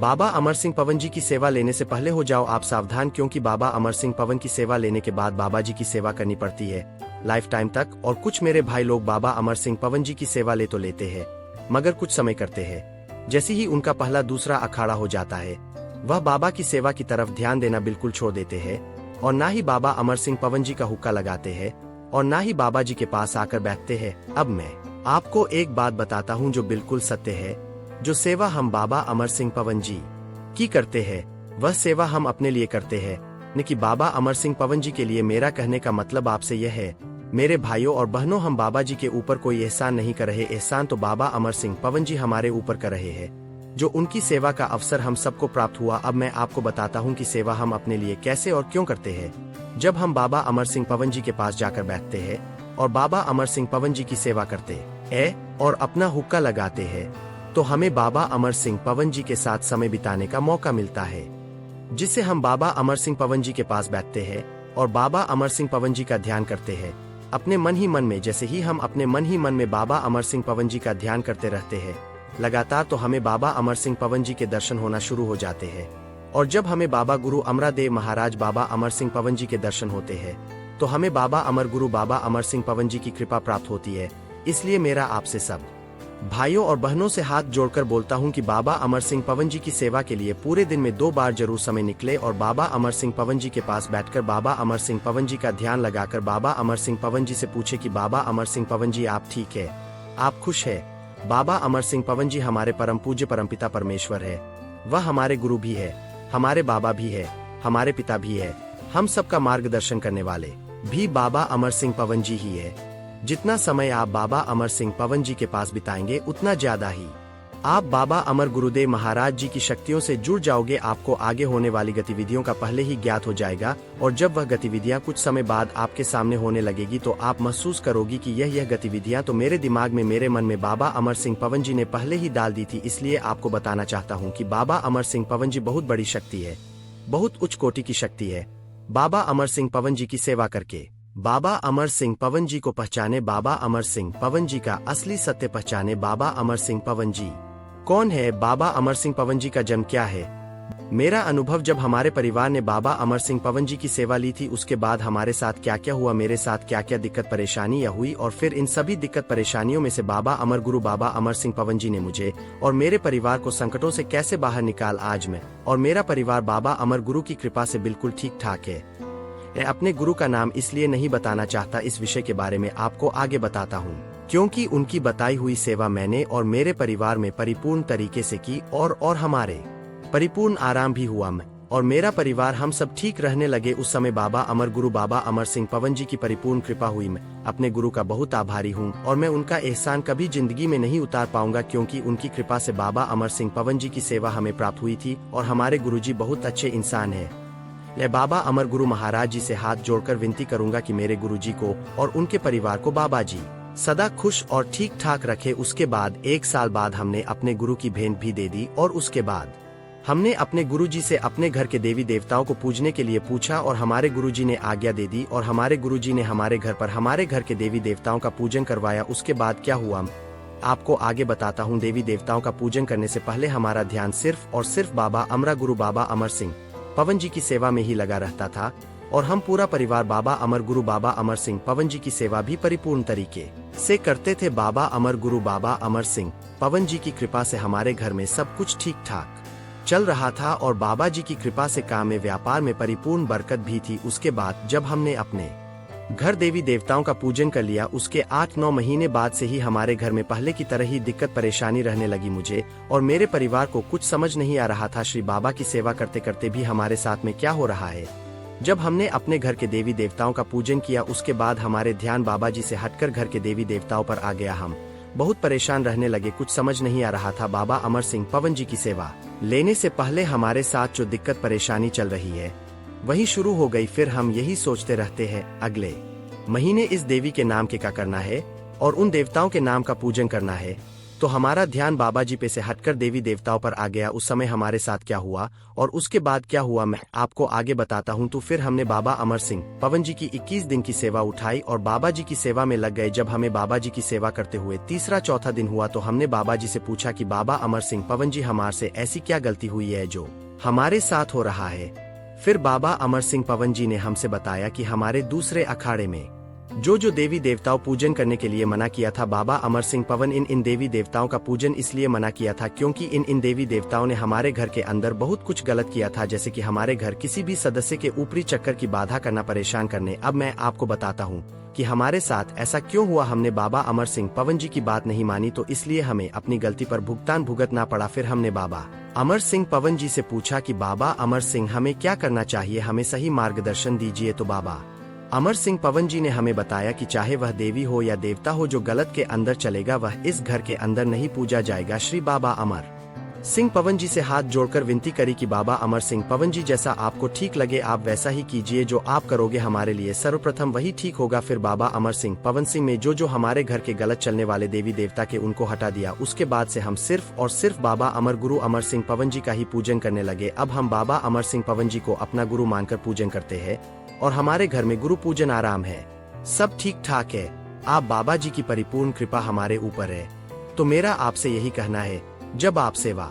बाबा अमर सिंह पवन जी की सेवा लेने से पहले हो जाओ आप सावधान, क्योंकि बाबा अमर सिंह पवन की सेवा लेने के बाद बाबा जी की सेवा करनी पड़ती है लाइफ टाइम तक। और कुछ मेरे भाई लोग बाबा अमर सिंह पवन जी की सेवा ले तो लेते हैं, मगर कुछ समय करते हैं, जैसे ही उनका पहला दूसरा अखाड़ा हो जाता है वह बाबा की सेवा की तरफ ध्यान देना बिल्कुल छोड़ देते हैं, और ना ही बाबा अमर सिंह पवन जी का हुक्का लगाते हैं और ना ही बाबा जी के पास आकर बैठते हैं। अब मैं आपको एक बात बताता हूँ जो बिल्कुल सत्य है। जो सेवा हम बाबा अमर सिंह पवन जी की करते हैं वह सेवा हम अपने लिए करते हैं, न कि बाबा अमर सिंह पवन जी के लिए। मेरा कहने का मतलब आपसे यह है मेरे भाइयों और बहनों, हम बाबा जी के ऊपर कोई एहसान नहीं कर रहे। एहसान तो बाबा अमर सिंह पवन जी हमारे ऊपर कर रहे हैं, जो उनकी सेवा का अवसर हम सबको प्राप्त हुआ। अब मैं आपको बताता हूँ कि सेवा हम अपने लिए कैसे और क्यों करते हैं। जब हम बाबा अमर सिंह पवन जी के पास जाकर बैठते हैं और बाबा अमर सिंह पवन जी की सेवा करते हैं और अपना हुक्का लगाते हैं, तो हमें बाबा अमर सिंह पवन जी के साथ समय बिताने का मौका मिलता है, जिससे हम बाबा अमर सिंह पवन जी के पास बैठते हैं और बाबा अमर सिंह पवन जी का ध्यान करते हैं अपने मन ही मन में। जैसे ही हम अपने मन ही मन में बाबा अमर सिंह पवन जी का ध्यान करते रहते हैं लगातार, तो हमें बाबा अमर सिंह पवन जी के दर्शन होना शुरू हो जाते हैं। और जब हमें बाबा गुरु अमरादेव महाराज बाबा अमर सिंह पवन जी के दर्शन होते हैं, तो हमें बाबा अमर गुरु बाबा अमर सिंह पवन जी की कृपा प्राप्त होती है। इसलिए मेरा आपसे सब भाइयों और बहनों से हाथ जोड़कर बोलता हूं कि बाबा अमर सिंह पवन जी की सेवा के लिए पूरे दिन में 2 बार जरूर समय निकले और बाबा अमर सिंह पवन जी के पास बैठकर बाबा अमर सिंह पवन जी का ध्यान लगाकर बाबा अमर सिंह पवन जी से पूछे कि बाबा अमर सिंह पवन जी आप ठीक है, आप खुश है। बाबा अमर सिंह पवन जी हमारे परम पूज्य परमपिता परमेश्वर है, वह हमारे गुरु भी है, हमारे बाबा भी है, हमारे पिता भी है, हम सबका मार्गदर्शन करने वाले भी बाबा अमर सिंह पवन जी ही है। जितना समय आप बाबा अमर सिंह पवन जी के पास बिताएंगे उतना ज्यादा ही आप बाबा अमर गुरुदेव महाराज जी की शक्तियों से जुड़ जाओगे। आपको आगे होने वाली गतिविधियों का पहले ही ज्ञात हो जाएगा, और जब वह गतिविधियां कुछ समय बाद आपके सामने होने लगेगी तो आप महसूस करोगी कि यह गतिविधियां तो मेरे दिमाग में, मेरे मन में बाबा अमर सिंह पवन जी ने पहले ही डाल दी थी। इसलिए आपको बताना चाहता हूँ कि बाबा अमर सिंह पवन जी बहुत बड़ी शक्ति है, बहुत उच्च कोटि की शक्ति है। बाबा अमर सिंह पवन जी की सेवा करके बाबा अमर सिंह पवन जी को पहचाने, बाबा अमर सिंह पवन जी का असली सत्य पहचाने। बाबा अमर सिंह पवन जी कौन है? बाबा अमर सिंह पवन जी का जन्म क्या है? मेरा अनुभव, जब हमारे परिवार ने बाबा अमर सिंह पवन जी की सेवा ली थी उसके बाद हमारे साथ क्या क्या हुआ, मेरे साथ क्या क्या दिक्कत परेशानी हुई, और फिर इन सभी दिक्कत परेशानियों में से बाबा अमर गुरु बाबा अमर सिंह पवन जी ने मुझे और मेरे परिवार को संकटों से कैसे बाहर निकाल। आज मैं और मेरा परिवार बाबा अमर गुरु की कृपा से बिल्कुल ठीक ठाक है। मैं अपने गुरु का नाम इसलिए नहीं बताना चाहता, इस विषय के बारे में आपको आगे बताता हूँ, क्योंकि उनकी बताई हुई सेवा मैंने और मेरे परिवार में परिपूर्ण तरीके से की और हमारे परिपूर्ण आराम भी हुआ। मैं और मेरा परिवार हम सब ठीक रहने लगे। उस समय बाबा अमर गुरु बाबा अमर सिंह पवन जी की परिपूर्ण कृपा हुई। मैं अपने गुरु का बहुत आभारी हूँ और मैं उनका एहसान कभी जिंदगी में नहीं उतार पाऊंगा, क्योंकि उनकी कृपा से बाबा अमर सिंह पवन जी की सेवा हमें प्राप्त हुई थी और हमारे गुरुजी बहुत अच्छे इंसान है। मैं बाबा अमर गुरु महाराज जी से हाथ जोड़कर विनती करूंगा कि मेरे गुरुजी को और उनके परिवार को बाबा जी सदा खुश और ठीक ठाक रखे। उसके बाद 1 साल बाद हमने अपने गुरु की भेंट भी दे दी और उसके बाद हमने अपने गुरुजी से अपने घर के देवी देवताओं को पूजने के लिए पूछा और हमारे गुरुजी ने आज्ञा दे दी और हमारे गुरुजी ने हमारे घर पर हमारे घर के देवी देवताओं का पूजन करवाया। उसके बाद क्या हुआ आपको आगे बताता हूँ। देवी देवताओं का पूजन करने से पहले हमारा ध्यान सिर्फ और सिर्फ बाबा अमरा गुरु बाबा अमर सिंह पवन जी की सेवा में ही लगा रहता था, और हम पूरा परिवार बाबा अमर गुरु बाबा अमर सिंह पवन जी की सेवा भी परिपूर्ण तरीके से करते थे। बाबा अमर गुरु बाबा अमर सिंह पवन जी की कृपा से हमारे घर में सब कुछ ठीक ठाक चल रहा था और बाबा जी की कृपा से काम में, व्यापार में परिपूर्ण बरकत भी थी। उसके बाद जब हमने अपने घर देवी देवताओं का पूजन कर लिया, उसके 8-9 महीने बाद से ही हमारे घर में पहले की तरह ही दिक्कत परेशानी रहने लगी। मुझे और मेरे परिवार को कुछ समझ नहीं आ रहा था श्री बाबा की सेवा करते करते भी हमारे साथ में क्या हो रहा है। जब हमने अपने घर के देवी देवताओं का पूजन किया उसके बाद हमारे ध्यान बाबा जी से हटकर घर के देवी देवताओं पर आ गया। हम बहुत परेशान रहने लगे, कुछ समझ नहीं आ रहा था। बाबा अमर सिंह पवन जी की सेवा लेने से पहले हमारे साथ जो दिक्कत परेशानी चल रही है वही शुरू हो गई। फिर हम यही सोचते रहते हैं अगले महीने इस देवी के नाम के क्या करना है और उन देवताओं के नाम का पूजन करना है। तो हमारा ध्यान बाबा जी पे से हटकर देवी देवताओं पर आ गया। उस समय हमारे साथ क्या हुआ और उसके बाद क्या हुआ मैं आपको आगे बताता हूँ। तो फिर हमने बाबा अमर सिंह पवन जी की 21 दिन की सेवा उठाई और बाबा जी की सेवा में लग गए। जब हमें बाबा जी की सेवा करते हुए तीसरा चौथा दिन हुआ तो हमने बाबा जी से पूछा कि बाबा अमर सिंह पवन जी हमारे से ऐसी क्या गलती हुई है जो हमारे साथ हो रहा है। फिर बाबा अमर सिंह पवन जी ने हमसे बताया कि हमारे दूसरे अखाड़े में जो देवी देवताओं पूजन करने के लिए मना किया था, बाबा अमर सिंह पवन इन देवी देवताओं का पूजन इसलिए मना किया था क्योंकि इन देवी देवताओं ने हमारे घर के अंदर बहुत कुछ गलत किया था, जैसे कि हमारे घर किसी भी सदस्य के ऊपरी चक्कर की बाधा करना, परेशान करने। अब मैं आपको बताता हूँ कि हमारे साथ ऐसा क्यों हुआ। हमने बाबा अमर सिंह पवन जी की बात नहीं मानी तो इसलिए हमें अपनी गलती पर भुगतान भुगतना पड़ा। फिर हमने बाबा अमर सिंह पवन जी से पूछा कि बाबा अमर सिंह हमें क्या करना चाहिए, हमें सही मार्गदर्शन दीजिए। तो बाबा अमर सिंह पवन जी ने हमें बताया कि चाहे वह देवी हो या देवता हो, जो गलत के अंदर चलेगा वह इस घर के अंदर नहीं पूजा जाएगा। श्री बाबा अमर सिंह पवन जी से हाथ जोड़कर विनती करी कि बाबा अमर सिंह पवन जी जैसा आपको ठीक लगे आप वैसा ही कीजिए, जो आप करोगे हमारे लिए सर्वप्रथम वही ठीक होगा। फिर बाबा अमर सिंह पवन सिंह में जो हमारे घर के गलत चलने वाले देवी देवता के उनको हटा दिया। उसके बाद से हम सिर्फ और सिर्फ बाबा अमर गुरु अमर सिंह पवन जी का ही पूजन करने लगे। अब हम बाबा अमर सिंह पवन जी को अपना गुरु मानकर पूजन करते हैं और हमारे घर में गुरु पूजन आराम है, सब ठीक ठाक है। आप बाबा जी की परिपूर्ण कृपा हमारे ऊपर है। तो मेरा आपसे यही कहना है, जब आप सेवा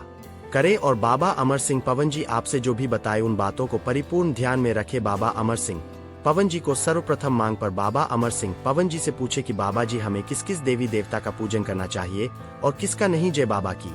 करें और बाबा अमर सिंह पवन जी आपसे जो भी बताए उन बातों को परिपूर्ण ध्यान में रखे। बाबा अमर सिंह पवन जी को सर्वप्रथम मांग पर बाबा अमर सिंह पवन जी से पूछे कि बाबा जी हमें किस किस देवी देवता का पूजन करना चाहिए और किसका नहीं। जय बाबा की।